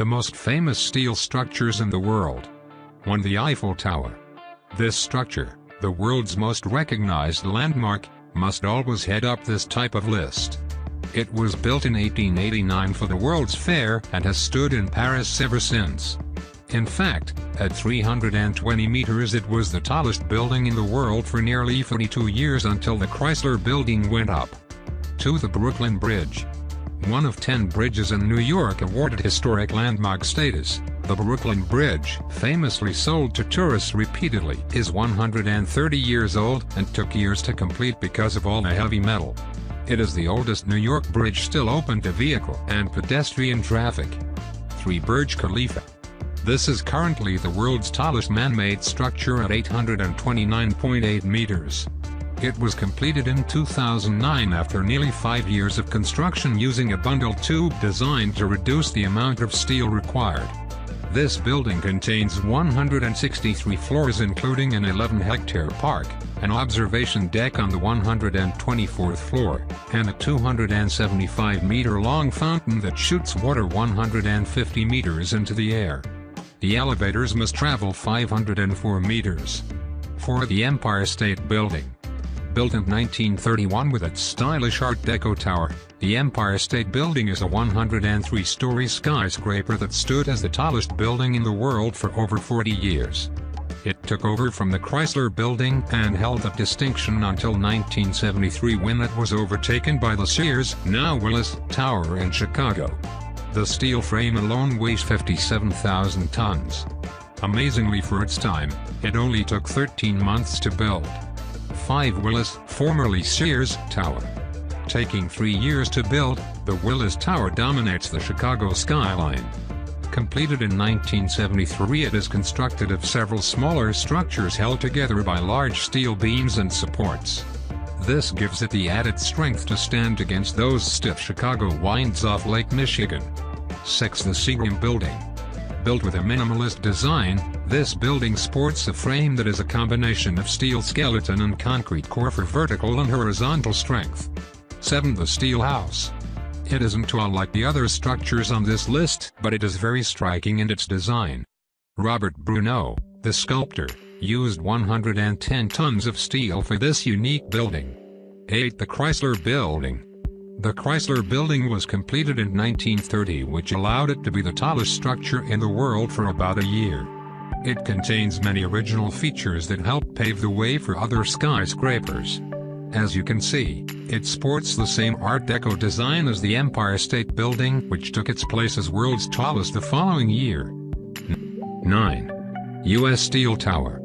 most famous steel structures in the world. 1. The Eiffel Tower. This structure, the world's most recognized landmark, must always head up this type of list. It was built in 1889 for the World's Fair and has stood in Paris ever since. In fact, at 320 meters it was the tallest building in the world for nearly 42 years until the Chrysler Building went up. 2. The Brooklyn Bridge. One of 10 bridges in New York awarded historic landmark status, the Brooklyn Bridge, famously sold to tourists repeatedly, is 130 years old and took years to complete because of all the heavy metal. It is the oldest New York bridge still open to vehicle and pedestrian traffic. 3. Burj Khalifa. This is currently the world's tallest man-made structure at 829.8 meters. It was completed in 2009 after nearly 5 years of construction using a bundle tube design to reduce the amount of steel required. This building contains 163 floors including an 11-hectare park, an observation deck on the 124th floor, and a 275-meter-long fountain that shoots water 150 meters into the air. The elevators must travel 504 meters. 4. The Empire State Building. Built in 1931 with its stylish Art Deco tower, the Empire State Building is a 103-story skyscraper that stood as the tallest building in the world for over 40 years. It took over from the Chrysler Building and held that distinction until 1973 when it was overtaken by the Sears, now Willis, Tower in Chicago. The steel frame alone weighs 57,000 tons. Amazingly for its time, it only took 13 months to build. 5. Willis, formerly Sears, Tower. Taking 3 years to build, the Willis Tower dominates the Chicago skyline. Completed in 1973, it is constructed of several smaller structures held together by large steel beams and supports. This gives it the added strength to stand against those stiff Chicago winds off Lake Michigan. 6. The Seagram Building. Built with a minimalist design, this building sports a frame that is a combination of steel skeleton and concrete core for vertical and horizontal strength. 7. The Steel House. It isn't tall like the other structures on this list, but it is very striking in its design. Robert Bruneau, the sculptor, used 110 tons of steel for this unique building. 8. The Chrysler Building. The Chrysler Building was completed in 1930, which allowed it to be the tallest structure in the world for about a year. It contains many original features that help pave the way for other skyscrapers. As you can see, it sports the same Art Deco design as the Empire State Building, which took its place as world's tallest the following year. 9. U.S. Steel Tower.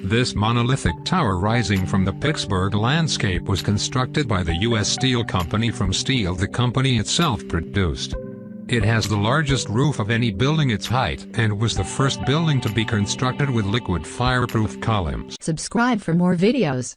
This monolithic tower rising from the Pittsburgh landscape was constructed by the U.S. Steel Company from steel the company itself produced. It has the largest roof of any building its height and was the first building to be constructed with liquid fireproof columns. Subscribe for more videos.